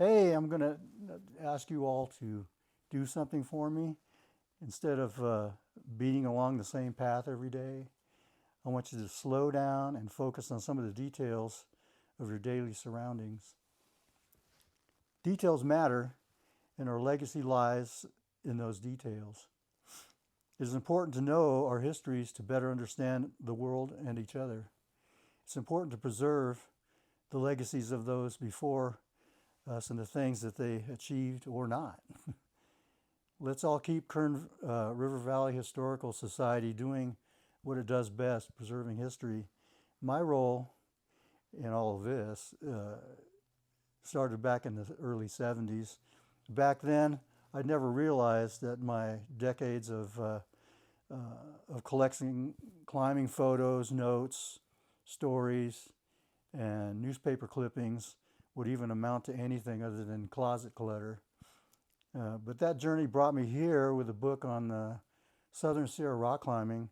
Hey, I'm going to ask you all to do something for me. Instead of beating along the same path every day, I want you to slow down and focus on some of the details of your daily surroundings. Details matter, and our legacy lies in those details. It is important to know our histories to better understand the world and each other. It's important to preserve the legacies of those before us and the things that they achieved or not. Let's all keep Kern River Valley Historical Society doing what it does best, preserving history. My role in all of this started back in the early 70s. Back then, I'd never realized that my decades of collecting climbing photos, notes, stories, and newspaper clippings would even amount to anything other than closet clutter. But that journey brought me here with a book on Southern Sierra rock climbing,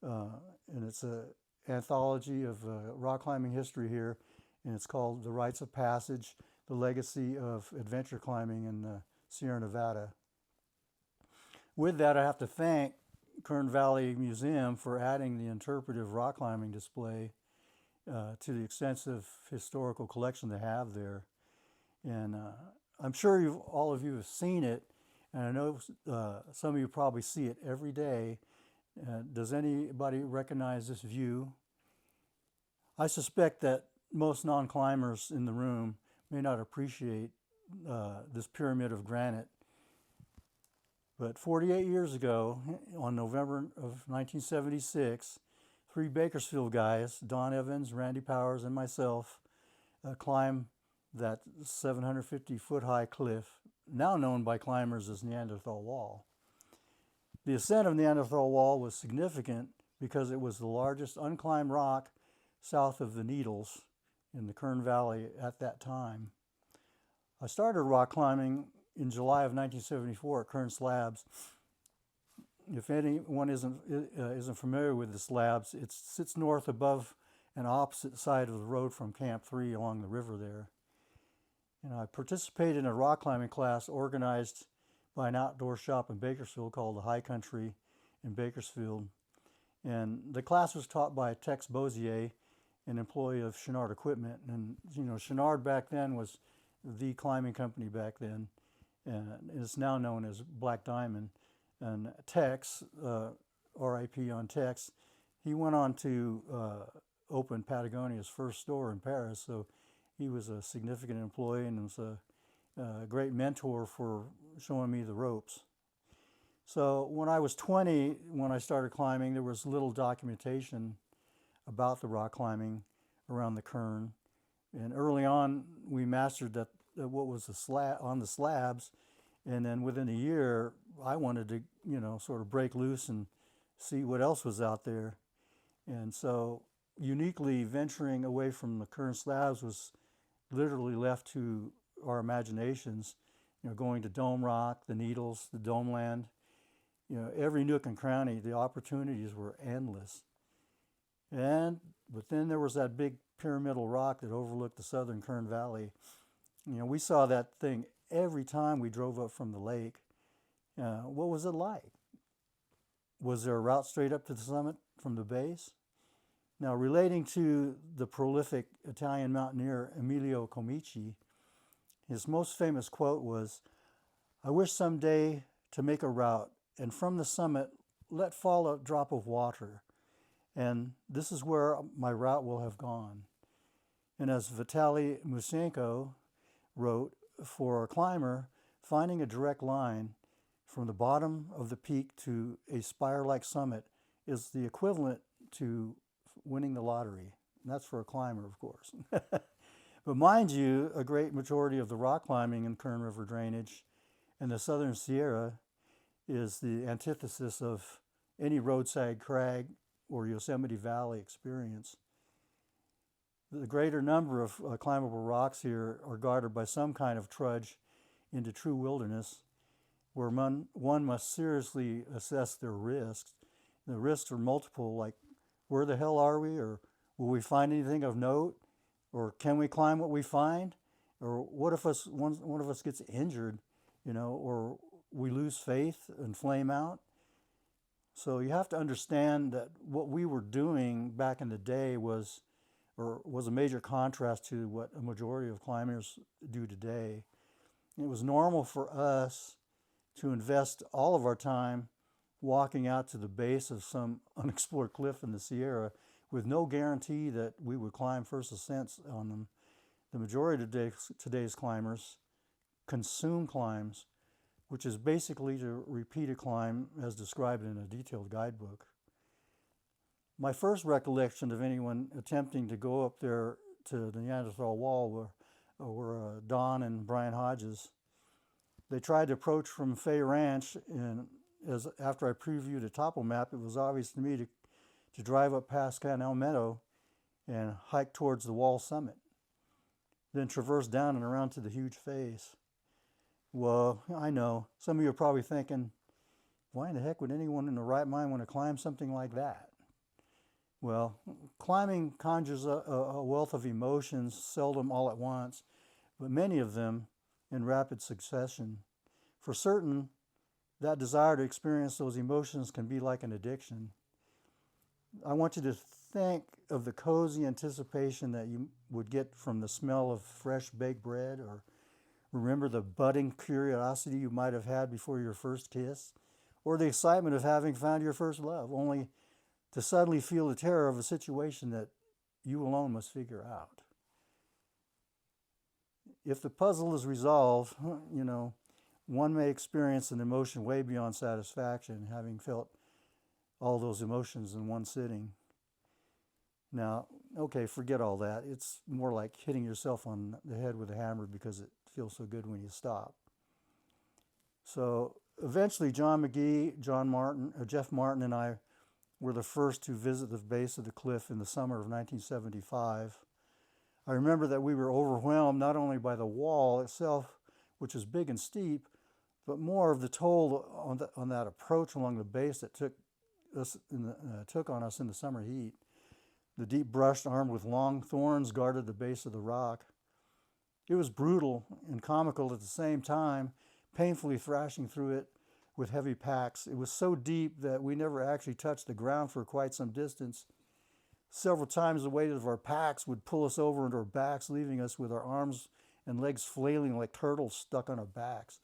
and it's an anthology of rock climbing history here, and it's called The Rites of Passage, The Legacy of Adventure Climbing in Sierra Nevada. With that, I have to thank Kern Valley Museum for adding the interpretive rock climbing display to the extensive historical collection they have there. And I'm sure all of you have seen it, and I know some of you probably see it every day. Does anybody recognize this view? I suspect that most non-climbers in the room may not appreciate this pyramid of granite. But 48 years ago, on November of 1976, three Bakersfield guys, Don Evans, Randy Powers, and myself, climbed that 750-foot high cliff, now known by climbers as Neanderthal Wall. The ascent of Neanderthal Wall was significant because it was the largest unclimbed rock south of the Needles in the Kern Valley at that time. I started rock climbing in July of 1974 at Kern Slabs. If anyone isn't familiar with the slabs, it sits north above and opposite side of the road from Camp 3 along the river there. And I participated in a rock climbing class organized by an outdoor shop in Bakersfield called the High Country in Bakersfield. And the class was taught by Tex Bozier, an employee of Chenard Equipment. And, Chenard back then was the climbing company back then. And it's now known as Black Diamond. And Tex, R.I.P. on Tex, he went on to open Patagonia's first store in Paris. So he was a significant employee and was a great mentor for showing me the ropes. So when I was 20, when I started climbing, there was little documentation about the rock climbing around the Kern. And early on, we mastered that what was on the slabs. And then within a year, I wanted to, sort of break loose and see what else was out there. And so uniquely venturing away from the Kern slabs was literally left to our imaginations, going to Dome Rock, the Needles, the Dome Land, every nook and cranny, the opportunities were endless. But then there was that big pyramidal rock that overlooked the southern Kern Valley. We saw that thing every time we drove up from the lake. What was it like? Was there a route straight up to the summit from the base? Now, relating to the prolific Italian mountaineer Emilio Comici, his most famous quote was, "I wish someday to make a route, and from the summit let fall a drop of water, and this is where my route will have gone." And as Vitaly Musenko wrote, for a climber, finding a direct line from the bottom of the peak to a spire-like summit is the equivalent to winning the lottery. And that's for a climber, of course. But mind you, a great majority of the rock climbing in Kern River drainage and the Southern Sierra is the antithesis of any roadside crag or Yosemite Valley experience. The greater number of climbable rocks here are guarded by some kind of trudge into true wilderness, where one must seriously assess their risks. The risks are multiple, like where the hell are we, or will we find anything of note, or can we climb what we find? Or what if one of us gets injured, or we lose faith and flame out? So you have to understand that what we were doing back in the day was a major contrast to what a majority of climbers do today. It was normal for us to invest all of our time walking out to the base of some unexplored cliff in the Sierra with no guarantee that we would climb first ascents on them. The majority of today's climbers consume climbs, which is basically to repeat a climb as described in a detailed guidebook. My first recollection of anyone attempting to go up there to the Neanderthal wall were Don and Brian Hodges. They tried to approach from Fay Ranch, and after I previewed a topo map, it was obvious to me to drive up past Canal Meadow and hike towards the wall summit, then traverse down and around to the huge face. Well, I know, some of you are probably thinking, why in the heck would anyone in their right mind want to climb something like that? Well, climbing conjures a wealth of emotions, seldom all at once, but many of them in rapid succession. For certain, that desire to experience those emotions can be like an addiction. I want you to think of the cozy anticipation that you would get from the smell of fresh baked bread, or remember the budding curiosity you might have had before your first kiss, or the excitement of having found your first love, only to suddenly feel the terror of a situation that you alone must figure out. If the puzzle is resolved, one may experience an emotion way beyond satisfaction, having felt all those emotions in one sitting. Now, okay, forget all that. It's more like hitting yourself on the head with a hammer because it feels so good when you stop. So eventually John McGee, Jeff Martin, and I were the first to visit the base of the cliff in the summer of 1975. I remember that we were overwhelmed not only by the wall itself, which is big and steep, but more of the toll on that approach along the base that took on us in the summer heat. The deep brush armed with long thorns guarded the base of the rock. It was brutal and comical at the same time, painfully thrashing through it with heavy packs. It was so deep that we never actually touched the ground for quite some distance. Several times the weight of our packs would pull us over into our backs, leaving us with our arms and legs flailing like turtles stuck on our backs.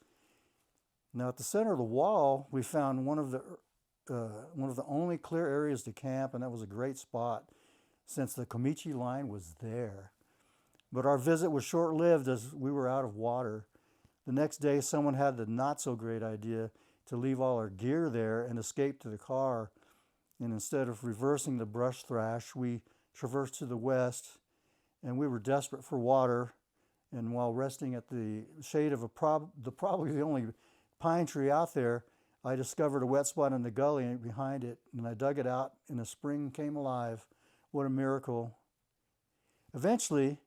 Now at the center of the wall, we found one of the only clear areas to camp, and that was a great spot since the Comici line was there. But our visit was short-lived as we were out of water. The next day, someone had the not-so-great idea to leave all our gear there and escape to the car. And instead of reversing the brush thrash, we traversed to the west, and we were desperate for water. And while resting at the shade of probably the only pine tree out there, I discovered a wet spot in the gully behind it, and I dug it out, and a spring came alive. What a miracle. Eventually,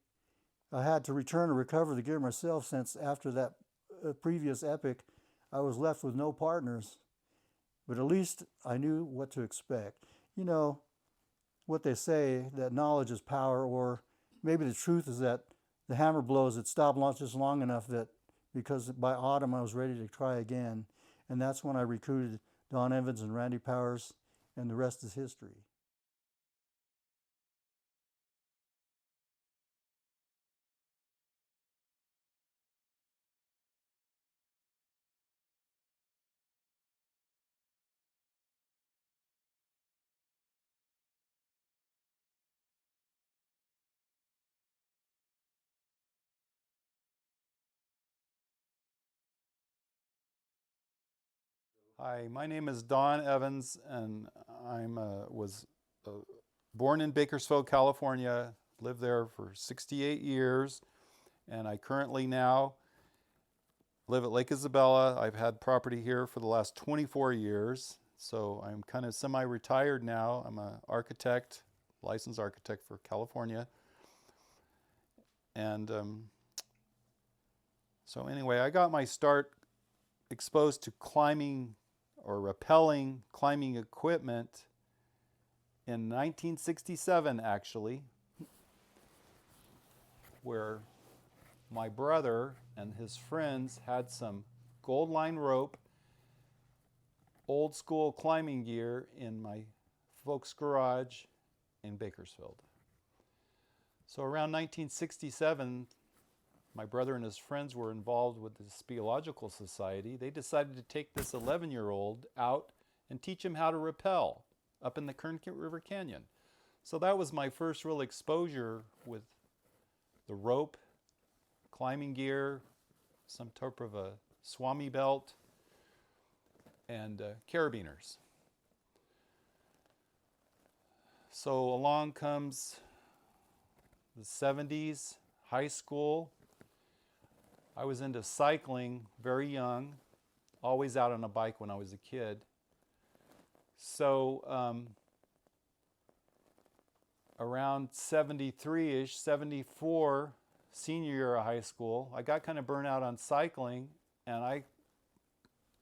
I had to return to recover the gear myself, since after that previous epic, I was left with no partners. But at least I knew what to expect. You know what they say, that knowledge is power, or maybe the truth is that the hammer blows had stopped just long enough that because by autumn I was ready to try again. And that's when I recruited Don Evans and Randy Powers, and the rest is history. Hi, my name is Don Evans, and I'm was born in Bakersfield, California. Lived there for 68 years, and I currently now live at Lake Isabella. I've had property here for the last 24 years, so I'm kind of semi-retired now. I'm an architect, licensed architect for California, and so anyway, I got my start exposed to climbing or rappelling climbing equipment in 1967, actually, where my brother and his friends had some gold line rope, old school climbing gear in my folks' garage in Bakersfield. So around 1967, my brother and his friends were involved with the Speleological Society. They decided to take this 11-year-old out and teach him how to rappel up in the Kern River Canyon. So that was my first real exposure with the rope, climbing gear, some type of a swami belt, and carabiners. So along comes the 70s, high school. I was into cycling very young, always out on a bike when I was a kid. So around 73-ish, 74, senior year of high school, I got kind of burnt out on cycling, and I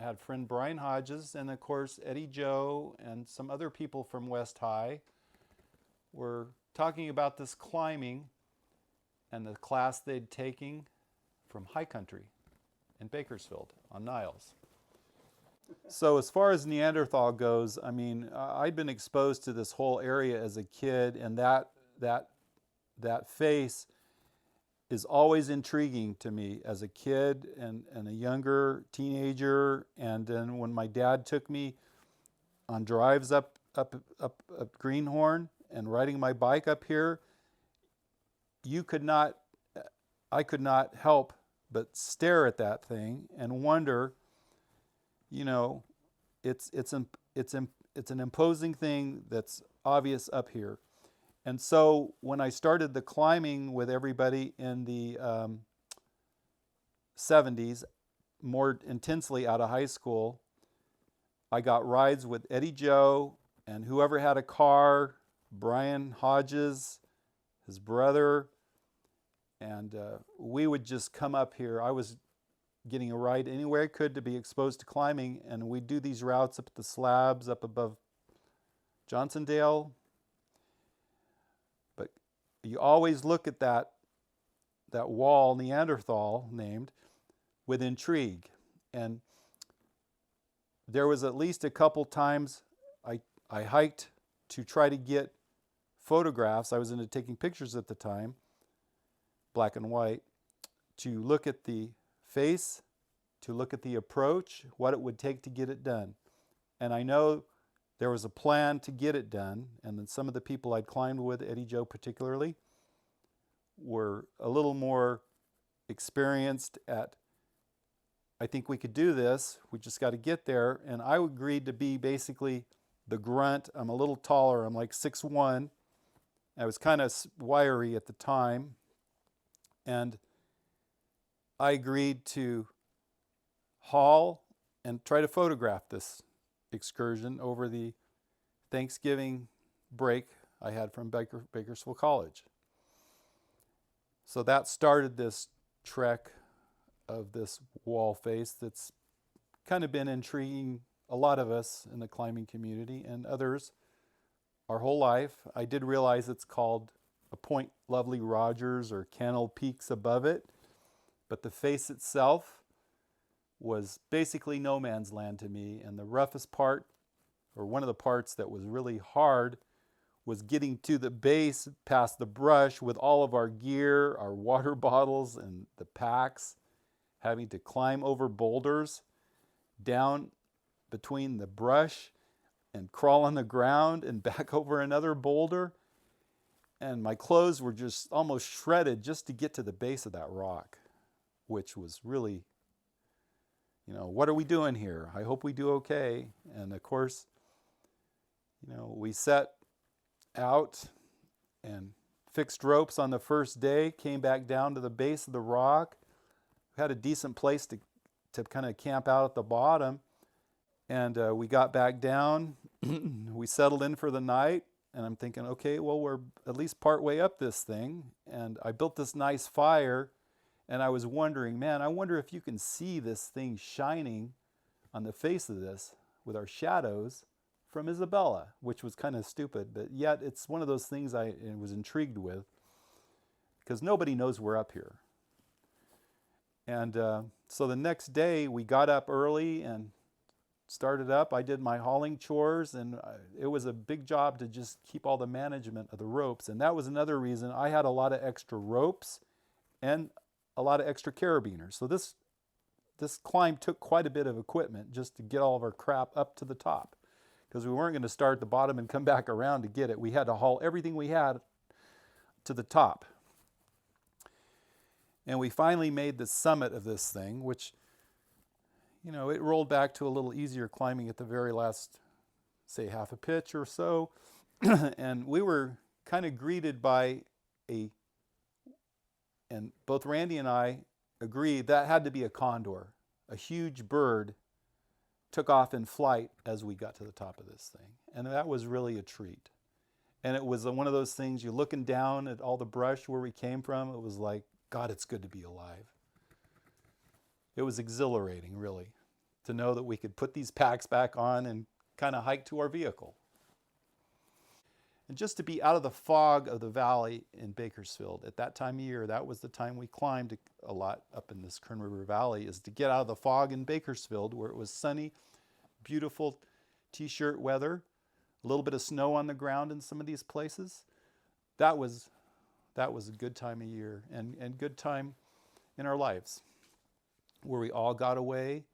had friend Brian Hodges, and of course Eddie Joe and some other people from West High were talking about this climbing and the class they'd taken from High Country in Bakersfield on Niles. So as far as Neanderthal goes, I mean, I'd been exposed to this whole area as a kid, and that face is always intriguing to me as a kid and a younger teenager. And then when my dad took me on drives up Greenhorn and riding my bike up here, I could not help but stare at that thing and wonder, you know, it's an imposing thing that's obvious up here. And so when I started the climbing with everybody in the 70s, more intensely out of high school, I got rides with Eddie Joe and whoever had a car, Brian Hodges, his brother, and we would just come up here. I was getting a ride anywhere I could to be exposed to climbing, and we'd do these routes up at the slabs up above Johnsondale. But you always look at that wall, Neanderthal named, with intrigue. And there was at least a couple times I hiked to try to get photographs. I was into taking pictures at the time, black and white, to look at the face, to look at the approach, what it would take to get it done. And I know there was a plan to get it done, and then some of the people I'd climbed with, Eddie Joe particularly, were a little more experienced at, I think we could do this, we just got to get there. And I agreed to be basically the grunt. I'm a little taller, I'm like 6'1". I was kind of wiry at the time, and I agreed to haul and try to photograph this excursion over the Thanksgiving break I had from Bakersfield College. So that started this trek of this wall face that's kind of been intriguing a lot of us in the climbing community and others our whole life. I did realize it's called a Point Lovely Rogers or Cannell Peaks above it, but the face itself was basically no man's land to me. And the roughest part, or one of the parts that was really hard, was getting to the base past the brush with all of our gear, our water bottles and the packs, having to climb over boulders down between the brush and crawl on the ground and back over another boulder. And my clothes were just almost shredded just to get to the base of that rock, which was really, you know, what are we doing here? I hope we do okay. And of course, you know, we set out and fixed ropes on the first day, came back down to the base of the rock, had a decent place to kind of camp out at the bottom. And we got back down, we settled in for the night, and I'm thinking, okay, well, we're at least part way up this thing. And I built this nice fire, and I was wondering, man, I wonder if you can see this thing shining on the face of this with our shadows from Isabella, which was kind of stupid, but yet it's one of those things I was intrigued with, because nobody knows we're up here. And so the next day we got up early and started up. I did my hauling chores, and it was a big job to just keep all the management of the ropes. And that was another reason I had a lot of extra ropes and a lot of extra carabiners. So this climb took quite a bit of equipment just to get all of our crap up to the top, because we weren't going to start at the bottom and come back around to get it. We had to haul everything we had to the top. And we finally made the summit of this thing, which, it rolled back to a little easier climbing at the very last, say, half a pitch or so. And we were kind of greeted by and both Randy and I agreed that had to be a condor. A huge bird took off in flight as we got to the top of this thing. And that was really a treat. And it was one of those things, you're looking down at all the brush where we came from, it was like, God, it's good to be alive. It was exhilarating, really, to know that we could put these packs back on and kind of hike to our vehicle. And just to be out of the fog of the valley in Bakersfield at that time of year, that was the time we climbed a lot up in this Kern River Valley, is to get out of the fog in Bakersfield where it was sunny, beautiful t-shirt weather, a little bit of snow on the ground in some of these places. That was a good time of year and good time in our lives, where we all got away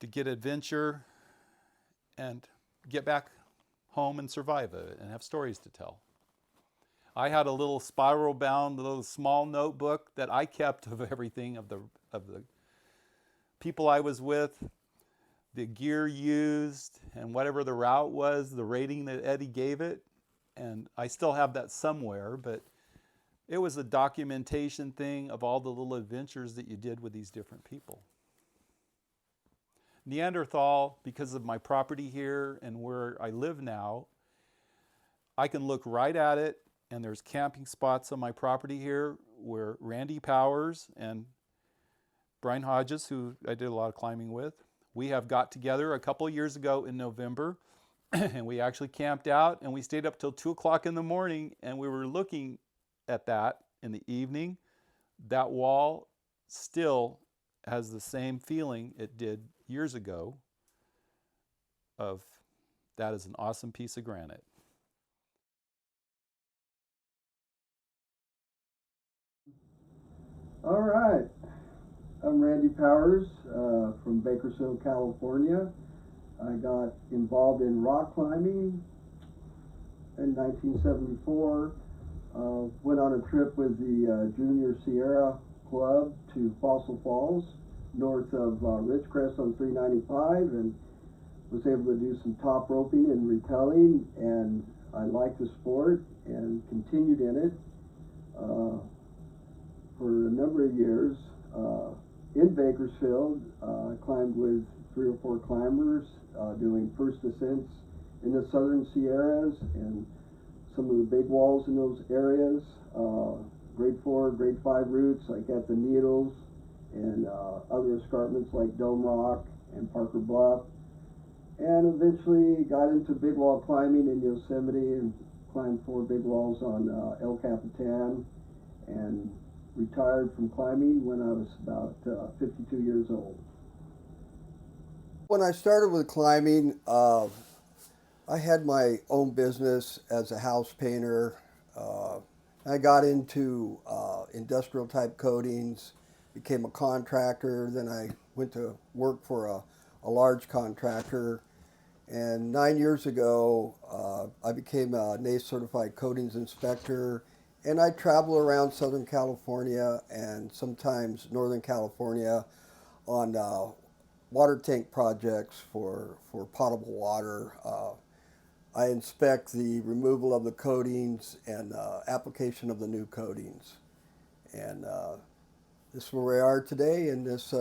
to get adventure and get back home and survive it and have stories to tell. I had a little spiral bound, little small notebook that I kept of everything, of the people I was with, the gear used, and whatever the route was, the rating that Eddie gave it. And I still have that somewhere, but it was a documentation thing of all the little adventures that you did with these different people. Neanderthal, because of my property here and where I live now, I can look right at it, and there's camping spots on my property here where Randy Powers and Brian Hodges, who I did a lot of climbing with, we have got together a couple years ago in November, and we actually camped out, and we stayed up till 2 o'clock in the morning, and we were looking at that in the evening. That wall still has the same feeling it did years ago of that is an awesome piece of granite. All right, I'm Randy Powers from Bakersfield, California. I got involved in rock climbing in 1974. Went on a trip with the Junior Sierra Club to Fossil Falls, north of Ridgecrest on 395, and was able to do some top roping and rappelling, and I liked the sport and continued in it for a number of years. In Bakersfield, I climbed with 3 or 4 climbers doing first ascents in the southern Sierras and some of the big walls in those areas. Grade 4, grade 5 routes like at the Needles and other escarpments like Dome Rock and Parker Bluff. And eventually got into big wall climbing in Yosemite and climbed 4 big walls on El Capitan, and retired from climbing when I was about 52 years old. When I started with climbing, I had my own business as a house painter. I got into industrial type coatings, became a contractor, then I went to work for a large contractor. And 9 years ago, I became a NACE certified coatings inspector, and I travel around Southern California and sometimes Northern California on water tank projects for potable water. I inspect the removal of the coatings and application of the new coatings. And this is where we are today in this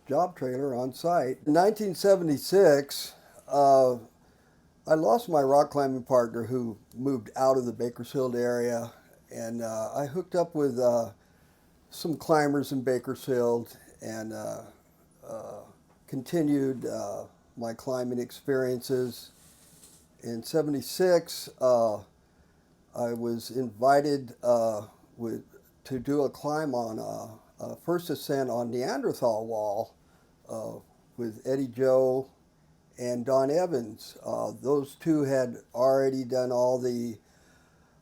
job trailer on site. In 1976, I lost my rock climbing partner who moved out of the Bakersfield area, and I hooked up with some climbers in Bakersfield and continued my climbing experiences. In '76, I was invited to do a climb on first ascent on Neanderthal wall with Eddie Joe and Don Evans. Those two had already done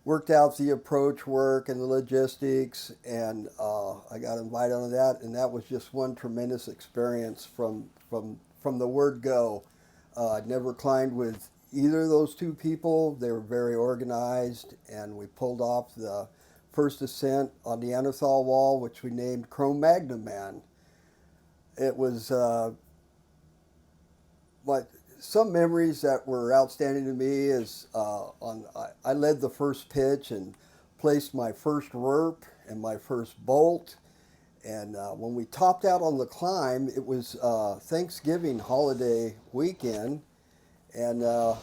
worked out the approach work and the logistics, and I got invited on that, and that was just one tremendous experience from the word go. I'd never climbed with either of those two people. They were very organized, and we pulled off the first ascent on the Neanderthal wall, which we named Cro-Magnon Man. It was some memories that were outstanding to me is I led the first pitch and placed my first rope and my first bolt. And when we topped out on the climb, it was Thanksgiving holiday weekend, and our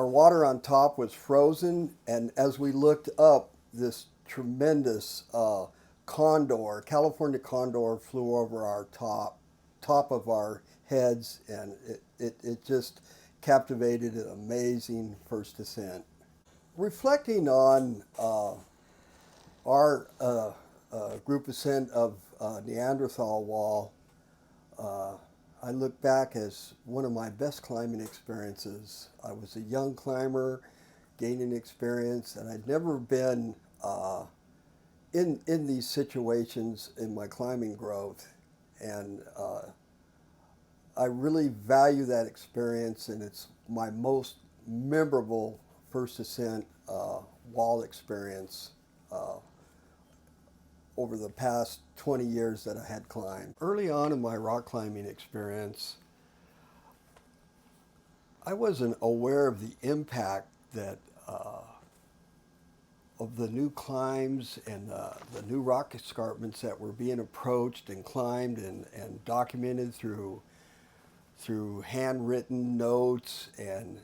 water on top was frozen. And as we looked up, this tremendous California condor, flew over our top of our heads, and it just captivated an amazing first ascent. Reflecting on our group ascent of Neanderthal wall, I look back as one of my best climbing experiences. I was a young climber, gaining experience, and I'd never been in these situations in my climbing growth. And I really value that experience, and it's my most memorable first ascent wall experience over the past 20 years that I had climbed. Early on in my rock climbing experience, I wasn't aware of the impact that of the new climbs and the new rock escarpments that were being approached and climbed and documented through handwritten notes, and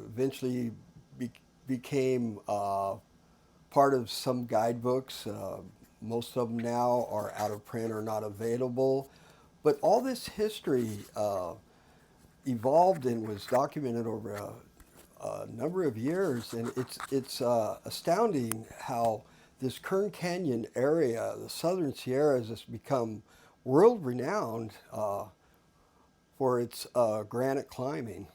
eventually became part of some guidebooks. Most of them now are out of print or not available. But all this history evolved and was documented over a number of years, and it's astounding how this Kern Canyon area, the Southern Sierras, has become world renowned for its granite climbing.